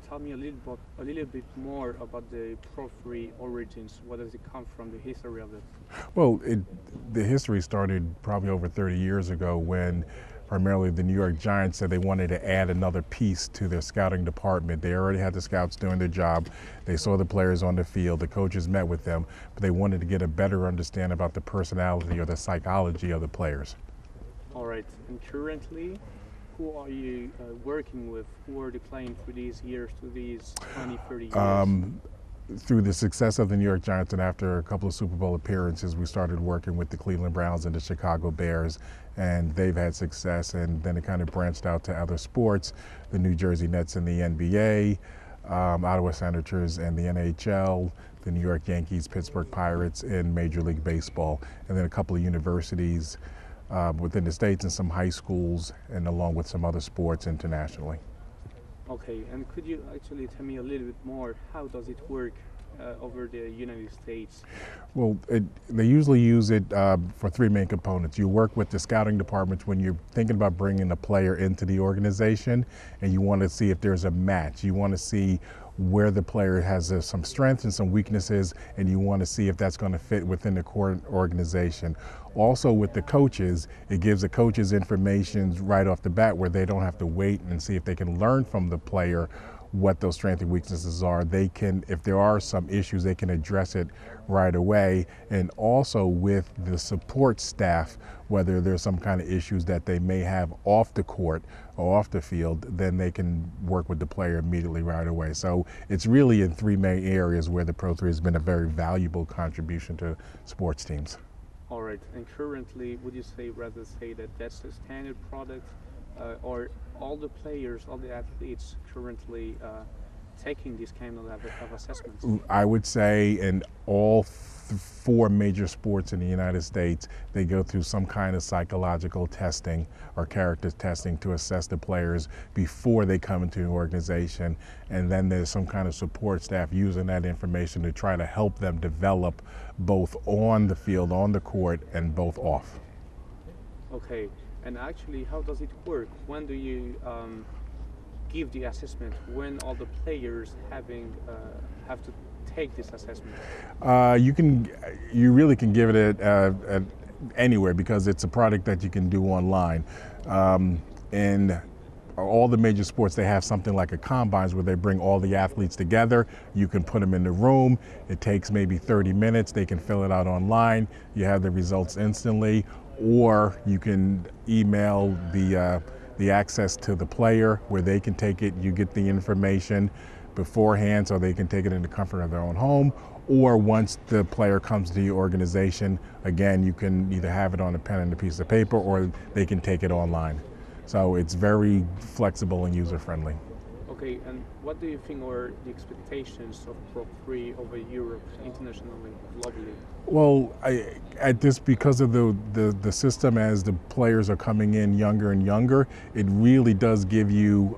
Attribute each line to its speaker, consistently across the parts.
Speaker 1: tell me a little bit more about the Pro3 origins? What does it come from, the history of it?
Speaker 2: Well, the history started probably over 30 years ago when primarily the New York Giants said they wanted to add another piece to their scouting department. They already had the scouts doing their job. They saw the players on the field. The coaches met with them, but they wanted to get a better understanding about the personality or the psychology of the players.
Speaker 1: All right, and currently, who are you working with? Who are they playing through these years, through these 20, 30 years?
Speaker 2: Through the success of the New York Giants and after a couple of Super Bowl appearances, we started working with the Cleveland Browns and the Chicago Bears, and they've had success, and then it kind of branched out to other sports, the New Jersey Nets and the NBA, Ottawa Senators and the NHL, the New York Yankees, Pittsburgh Pirates in Major League Baseball, and then a couple of universities within the States and some high schools, and along with some other sports internationally.
Speaker 1: Okay, and could you actually tell me a little bit more, how does it work over the United States?
Speaker 2: Well, they usually use it for three main components. You work with the scouting departments when you're thinking about bringing a player into the organization, and you want to see if there's a match. You want to see where the player has some strengths and some weaknesses, and you want to see if that's going to fit within the core organization. Also with the coaches, it gives the coaches information right off the bat where they don't have to wait and see if they can learn from the player what those strengths and weaknesses are. They can, if there are some issues, they can address it right away. And also with the support staff, whether there's some kind of issues that they may have off the court or off the field, then they can work with the player immediately right away. So it's really in three main areas where the Pro3 has been a very valuable contribution to sports teams.
Speaker 1: All right, and currently, would you rather say that that's the standard product, or all the players, all the athletes currently taking this kind of assessments?
Speaker 2: I would say in all four major sports in the United States, they go through some kind of psychological testing or character testing to assess the players before they come into an organization. And then there's some kind of support staff using that information to try to help them develop both on the field, on the court, and both off.
Speaker 1: Okay, and actually, how does it work? When do you give the assessment? When all the players have to take this assessment?
Speaker 2: You really can give it at anywhere because it's a product that you can do online. In all the major sports, they have something like a combines where they bring all the athletes together. You can put them in the room. It takes maybe 30 minutes. They can fill it out online. You have the results instantly, or you can email the access to the player where they can take it. You get the information beforehand so they can take it in the comfort of their own home, or once the player comes to your organization, again, you can either have it on a pen and a piece of paper, or they can take it online. So it's very flexible and user-friendly.
Speaker 1: Okay, and what do you think are the expectations of Pro3 over Europe, internationally, globally?
Speaker 2: Well, because of the system, as the players are coming in younger and younger, it really does give you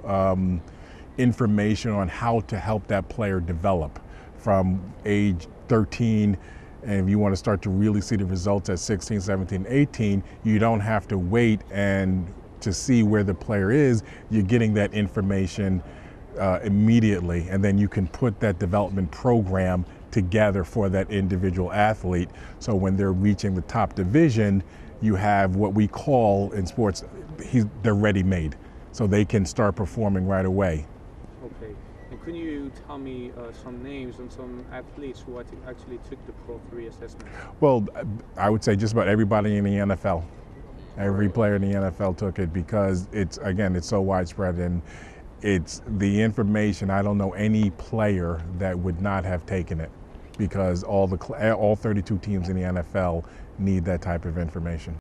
Speaker 2: information on how to help that player develop from age 13. And if you want to start to really see the results at 16, 17, 18, you don't have to wait and to see where the player is. You're getting that information immediately, and then you can put that development program together for that individual athlete. So when they're reaching the top division, you have what we call in sports, they're ready-made. So they can start performing right away.
Speaker 1: Okay, and could you tell me some names and some athletes who actually took the Pro3 assessment?
Speaker 2: Well, I would say just about everybody in the NFL. Every player in the NFL took it because it's so widespread, and it's the information. I don't know any player that would not have taken it because all 32 teams in the NFL need that type of information.